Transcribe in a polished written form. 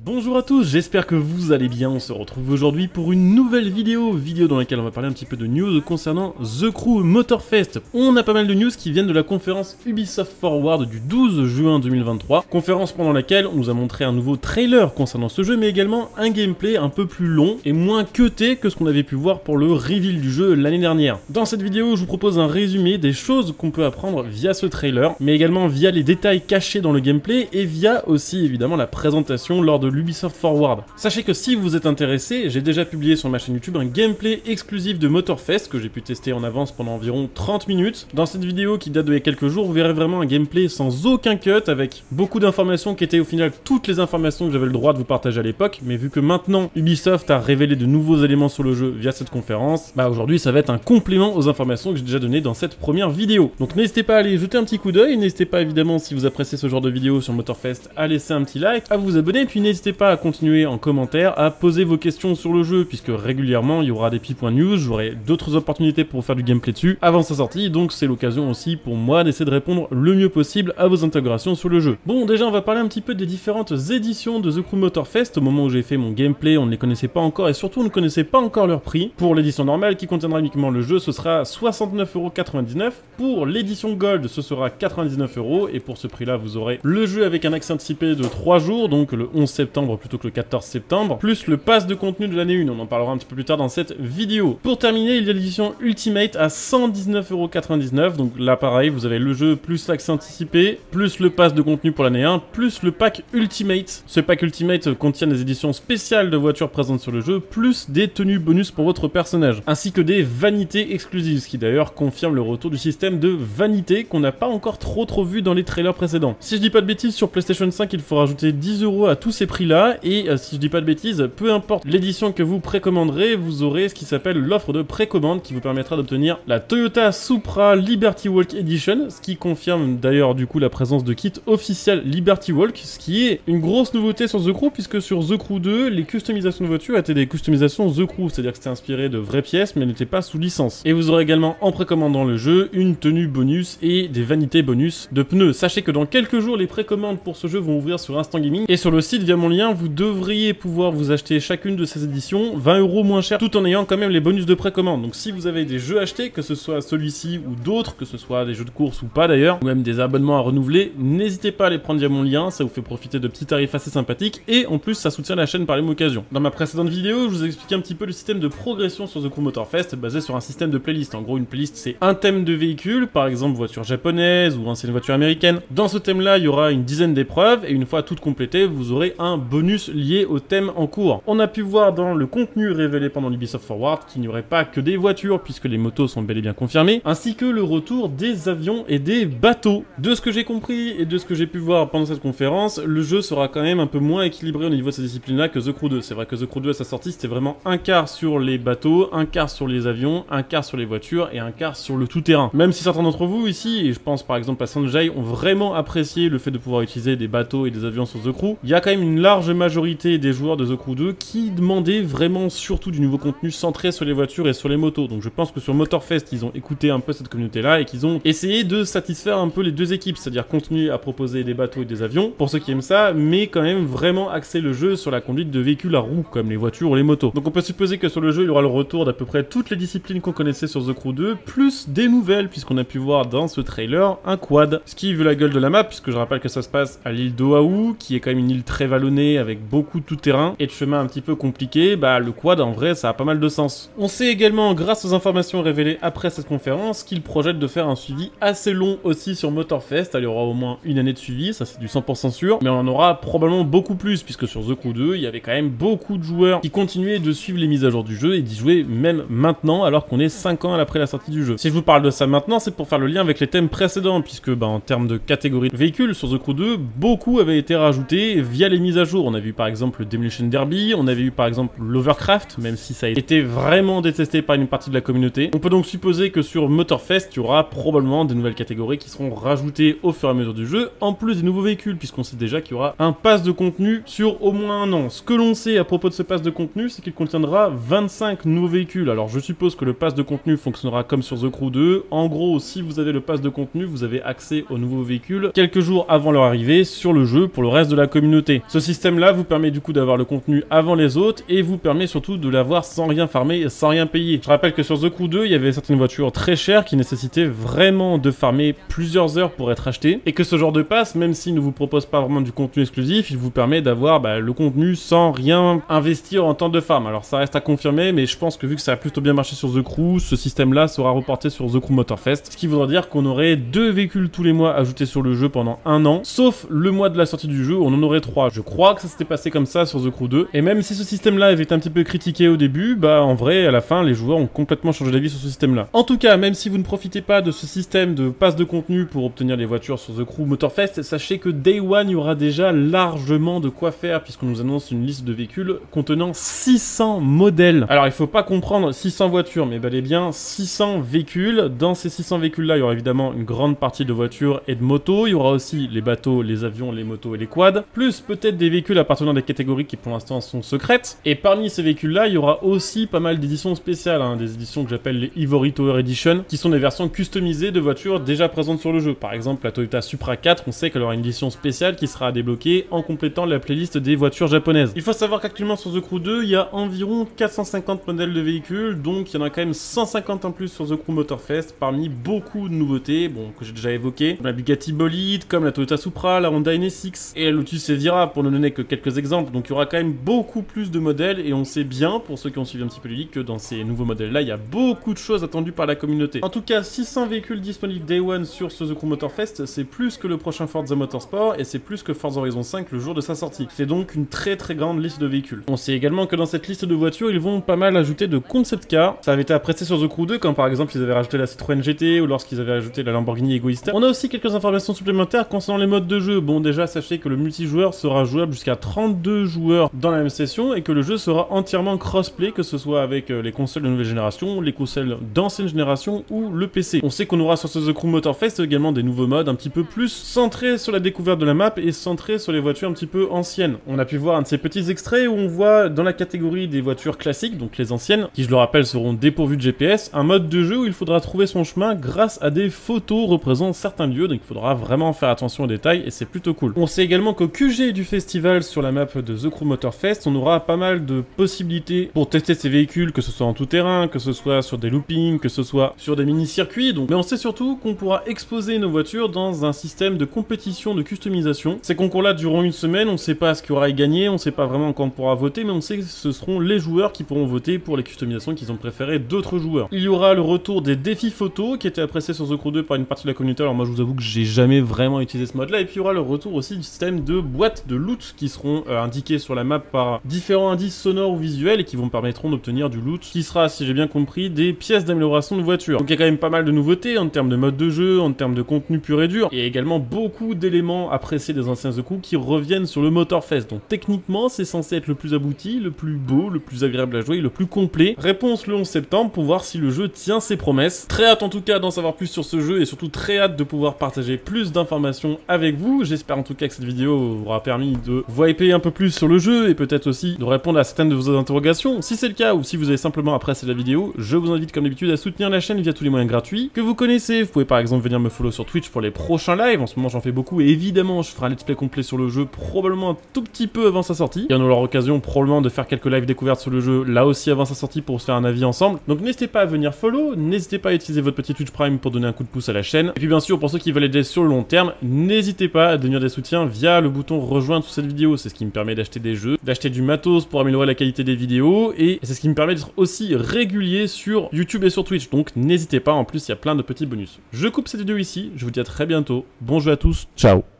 Bonjour à tous, j'espère que vous allez bien. On se retrouve aujourd'hui pour une nouvelle vidéo dans laquelle on va parler un petit peu de news concernant The Crew Motorfest. On a pas mal de news qui viennent de la conférence Ubisoft Forward du 12 juin 2023, conférence pendant laquelle on nous a montré un nouveau trailer concernant ce jeu, mais également un gameplay un peu plus long et moins cuté que ce qu'on avait pu voir pour le reveal du jeu l'année dernière. Dans cette vidéo, je vous propose un résumé des choses qu'on peut apprendre via ce trailer, mais également via les détails cachés dans le gameplay et via aussi évidemment la présentation lors de l'Ubisoft Forward. Sachez que si vous êtes intéressé, j'ai déjà publié sur ma chaîne YouTube un gameplay exclusif de Motorfest que j'ai pu tester en avance pendant environ 30 minutes. Dans cette vidéo qui date d'il y a quelques jours, vous verrez vraiment un gameplay sans aucun cut, avec beaucoup d'informations qui étaient au final toutes les informations que j'avais le droit de vous partager à l'époque, mais vu que maintenant Ubisoft a révélé de nouveaux éléments sur le jeu via cette conférence, bah aujourd'hui ça va être un complément aux informations que j'ai déjà données dans cette première vidéo. Donc n'hésitez pas à aller jeter un petit coup d'œil, n'hésitez pas évidemment si vous appréciez ce genre de vidéo sur Motorfest à laisser un petit like, à vous abonner, puis n'hésitez pas à continuer en commentaire, à poser vos questions sur le jeu, puisque régulièrement il y aura des petits points news, j'aurai d'autres opportunités pour faire du gameplay dessus avant sa sortie, donc c'est l'occasion aussi pour moi d'essayer de répondre le mieux possible à vos interrogations sur le jeu. Bon, déjà on va parler un petit peu des différentes éditions de The Crew Motorfest. Au moment où j'ai fait mon gameplay, on ne les connaissait pas encore et surtout on ne connaissait pas encore leur prix. Pour l'édition normale qui contiendra uniquement le jeu, ce sera 69,99 €. Pour l'édition Gold, ce sera 99 € et pour ce prix-là, vous aurez le jeu avec un accès anticipé de 3 jours, donc le 11 septembre plutôt que le 14 septembre, plus le pass de contenu de l'année 1, on en parlera un petit peu plus tard dans cette vidéo. Pour terminer, il y a l'édition Ultimate à 119,99 €, donc là pareil, vous avez le jeu plus l'accès anticipé, plus le pass de contenu pour l'année 1, plus le pack Ultimate. Ce pack Ultimate contient des éditions spéciales de voitures présentes sur le jeu, plus des tenues bonus pour votre personnage, ainsi que des vanités exclusives, ce qui d'ailleurs confirme le retour du système de vanité qu'on n'a pas encore trop vu dans les trailers précédents. Si je dis pas de bêtises, sur PlayStation 5, il faut rajouter 10 € à tous ces prix-là, et si je dis pas de bêtises, peu importe l'édition que vous précommanderez, vous aurez ce qui s'appelle l'offre de précommande qui vous permettra d'obtenir la Toyota Supra Liberty Walk Edition, ce qui confirme d'ailleurs du coup la présence de kit officiel Liberty Walk, ce qui est une grosse nouveauté sur The Crew, puisque sur The Crew 2, les customisations de voitures étaient des customisations The Crew, c'est-à-dire que c'était inspiré de vraies pièces mais n'était pas sous licence. Et vous aurez également en précommandant le jeu une tenue bonus et des vanités bonus de pneus. Sachez que dans quelques jours, les précommandes pour ce jeu vont ouvrir sur Instant Gaming, et sur le site via mon lien, vous devriez pouvoir vous acheter chacune de ces éditions 20 € moins cher, tout en ayant quand même les bonus de précommande. Donc si vous avez des jeux achetés, que ce soit celui-ci ou d'autres, que ce soit des jeux de course ou pas d'ailleurs, ou même des abonnements à renouveler, n'hésitez pas à les prendre via mon lien, ça vous fait profiter de petits tarifs assez sympathiques, et en plus ça soutient la chaîne par la même occasion. Dans ma précédente vidéo, je vous ai expliqué un petit peu le système de progression sur The Crew Motorfest, basé sur un système de playlist. En gros, une playlist c'est un thème de véhicule, par exemple voiture japonaise ou ancienne voiture américaine. Dans ce thème-là, il y aura une dizaine d'épreuves, et une fois toutes complétées, vous aurez un bonus lié au thème en cours. On a pu voir dans le contenu révélé pendant l'Ubisoft Forward qu'il n'y aurait pas que des voitures, puisque les motos sont bel et bien confirmées, ainsi que le retour des avions et des bateaux. De ce que j'ai compris et de ce que j'ai pu voir pendant cette conférence, le jeu sera quand même un peu moins équilibré au niveau de ces disciplines-là que The Crew 2. C'est vrai que The Crew 2 à sa sortie, c'était vraiment un quart sur les bateaux, un quart sur les avions, un quart sur les voitures et un quart sur le tout-terrain. Même si certains d'entre vous ici, et je pense par exemple à Sanjay, ont vraiment apprécié le fait de pouvoir utiliser des bateaux et des avions sur The Crew, il y a quand même une large majorité des joueurs de The Crew 2 qui demandaient vraiment surtout du nouveau contenu centré sur les voitures et sur les motos. Donc je pense que sur Motorfest, ils ont écouté un peu cette communauté-là et qu'ils ont essayé de satisfaire un peu les deux équipes, c'est-à-dire continuer à proposer des bateaux et des avions pour ceux qui aiment ça, mais quand même vraiment axer le jeu sur la conduite de véhicules à roues comme les voitures ou les motos. Donc on peut supposer que sur le jeu, il y aura le retour d'à peu près toutes les disciplines qu'on connaissait sur The Crew 2, plus des nouvelles, puisqu'on a pu voir dans ce trailer un quad. Ce qui, vu la gueule de la map, puisque je rappelle que ça se passe à l'île d'Oahu, qui est quand même une île très vallonnée avec beaucoup de tout-terrain et de chemins un petit peu compliqués, bah le quad en vrai ça a pas mal de sens. On sait également, grâce aux informations révélées après cette conférence, qu'il projette de faire un suivi assez long aussi sur Motorfest. Il y aura au moins une année de suivi, ça c'est du 100% sûr, mais on en aura probablement beaucoup plus, puisque sur The Crew 2, il y avait quand même beaucoup de joueurs qui continuaient de suivre les mises à jour du jeu et d'y jouer même maintenant, alors qu'on est 5 ans après la sortie du jeu. Si je vous parle de ça maintenant, c'est pour faire le lien avec les thèmes précédents, puisque bah, en termes de catégorie de véhicules, sur The Crew 2, beaucoup avaient été rajoutés via les mises à jour. On a vu par exemple le Demolition Derby, on avait eu par exemple l'Overcraft, même si ça a été vraiment détesté par une partie de la communauté. On peut donc supposer que sur Motorfest, il y aura probablement des nouvelles catégories qui seront rajoutées au fur et à mesure du jeu, en plus des nouveaux véhicules, puisqu'on sait déjà qu'il y aura un pass de contenu sur au moins un an. Ce que l'on sait à propos de ce pass de contenu, c'est qu'il contiendra 25 nouveaux véhicules. Alors je suppose que le pass de contenu fonctionnera comme sur The Crew 2. En gros, si vous avez le pass de contenu, vous avez accès aux nouveaux véhicules quelques jours avant leur arrivée sur le jeu pour le reste de la communauté. Ceci système-là vous permet du coup d'avoir le contenu avant les autres et vous permet surtout de l'avoir sans rien farmer et sans rien payer. Je rappelle que sur The Crew 2, il y avait certaines voitures très chères qui nécessitaient vraiment de farmer plusieurs heures pour être achetées et que ce genre de pass, même s'il ne vous propose pas vraiment du contenu exclusif, il vous permet d'avoir le contenu sans rien investir en temps de farm. Alors ça reste à confirmer, mais je pense que vu que ça a plutôt bien marché sur The Crew, ce système-là sera reporté sur The Crew Motorfest, ce qui voudra dire qu'on aurait 2 véhicules tous les mois ajoutés sur le jeu pendant 1 an, sauf le mois de la sortie du jeu, on en aurait 3. Je crois que ça s'était passé comme ça sur The Crew 2, et même si ce système-là avait été un petit peu critiqué au début, en vrai, à la fin, les joueurs ont complètement changé d'avis sur ce système-là. En tout cas, même si vous ne profitez pas de ce système de passe de contenu pour obtenir les voitures sur The Crew Motorfest, sachez que Day One, il y aura déjà largement de quoi faire, puisqu'on nous annonce une liste de véhicules contenant 600 modèles. Alors, il faut pas comprendre 600 voitures, mais bel et bien 600 véhicules. Dans ces 600 véhicules-là, il y aura évidemment une grande partie de voitures et de motos. Il y aura aussi les bateaux, les avions, les motos et les quads, plus peut-être des véhicules appartenant à des catégories qui pour l'instant sont secrètes. Et parmi ces véhicules-là, il y aura aussi pas mal d'éditions spéciales, des éditions que j'appelle les Ivory Tower Edition, qui sont des versions customisées de voitures déjà présentes sur le jeu. Par exemple, la Toyota Supra 4, on sait qu'elle aura une édition spéciale qui sera à débloquer en complétant la playlist des voitures japonaises. Il faut savoir qu'actuellement sur The Crew 2, il y a environ 450 modèles de véhicules, donc il y en a quand même 150 en plus sur The Crew Motorfest, parmi beaucoup de nouveautés, que j'ai déjà évoquées, comme la Bugatti Bolide, comme la Toyota Supra, la Honda NSX et la Lotus Evira, pour ne donner que quelques exemples. Donc il y aura quand même beaucoup plus de modèles, et on sait bien, pour ceux qui ont suivi un petit peu le leak, que dans ces nouveaux modèles-là, il y a beaucoup de choses attendues par la communauté. En tout cas, 600 véhicules disponibles Day One sur ce The Crew Motorfest, c'est plus que le prochain Forza Motorsport, et c'est plus que Forza Horizon 5 le jour de sa sortie. C'est donc une très grande liste de véhicules. On sait également que dans cette liste de voitures, ils vont pas mal ajouter de concept cars. Ça avait été apprécié sur The Crew 2, quand par exemple ils avaient rajouté la Citroën GT, ou lorsqu'ils avaient ajouté la Lamborghini Egoista. On a aussi quelques informations supplémentaires concernant les modes de jeu. Bon, déjà, sachez que le multijoueur sera jouable jusqu'à 32 joueurs dans la même session, et que le jeu sera entièrement crossplay, que ce soit avec les consoles de nouvelle génération, les consoles d'ancienne génération ou le PC. On sait qu'on aura sur ce The Crew Motorfest également des nouveaux modes un petit peu plus centrés sur la découverte de la map et centrés sur les voitures un petit peu anciennes. On a pu voir un de ces petits extraits où on voit dans la catégorie des voitures classiques, donc les anciennes, qui je le rappelle seront dépourvues de GPS, un mode de jeu où il faudra trouver son chemin grâce à des photos représentant certains lieux, donc il faudra vraiment faire attention aux détails et c'est plutôt cool. On sait également qu'au QG du festival sur la map de The Crew Motorfest, on aura pas mal de possibilités pour tester ces véhicules, que ce soit en tout terrain, que ce soit sur des loopings, que ce soit sur des mini-circuits, mais on sait surtout qu'on pourra exposer nos voitures dans un système de compétition de customisation. Ces concours-là dureront une semaine, on sait pas ce qu'il y aura à gagner, on sait pas vraiment quand on pourra voter, mais on sait que ce seront les joueurs qui pourront voter pour les customisations qu'ils ont préférées d'autres joueurs. Il y aura le retour des défis photos qui étaient appréciés sur The Crew 2 par une partie de la communauté. Alors moi je vous avoue que j'ai jamais vraiment utilisé ce mode-là, et puis il y aura le retour aussi du système de boîtes de loot qui seront indiquées sur la map par différents indices sonores ou visuels et qui vous permettront d'obtenir du loot qui sera, si j'ai bien compris, des pièces d'amélioration de voiture. Donc il y a quand même pas mal de nouveautés en termes de mode de jeu, en termes de contenu pur et dur, et également beaucoup d'éléments appréciés des anciens The Crew qui reviennent sur le Motorfest. Donc techniquement c'est censé être le plus abouti, le plus beau, le plus agréable à jouer, le plus complet. Réponse le 11 septembre pour voir si le jeu tient ses promesses. Très hâte en tout cas d'en savoir plus sur ce jeu, et surtout très hâte de pouvoir partager plus d'informations avec vous. J'espère en tout cas que cette vidéo aura permis de vous hyper un peu plus sur le jeu et peut-être aussi de répondre à certaines de vos interrogations. Si c'est le cas, ou si vous avez simplement apprécié la vidéo, je vous invite comme d'habitude à soutenir la chaîne via tous les moyens gratuits que vous connaissez. Vous pouvez par exemple venir me follow sur Twitch pour les prochains lives. En ce moment j'en fais beaucoup, et évidemment je ferai un let's play complet sur le jeu probablement un tout petit peu avant sa sortie. Et on aura l'occasion probablement de faire quelques lives découvertes sur le jeu là aussi avant sa sortie pour se faire un avis ensemble. Donc n'hésitez pas à venir follow, n'hésitez pas à utiliser votre petit Twitch Prime pour donner un coup de pouce à la chaîne. Et puis bien sûr, pour ceux qui veulent aider sur le long terme, n'hésitez pas à devenir des soutiens via le bouton rejoindre sous cette vidéo. C'est ce qui me permet d'acheter des jeux, d'acheter du matos pour améliorer la qualité des vidéos, et c'est ce qui me permet d'être aussi régulier sur YouTube et sur Twitch. Donc n'hésitez pas, en plus il y a plein de petits bonus. Je coupe cette vidéo ici, je vous dis à très bientôt. Bon jeu à tous, ciao.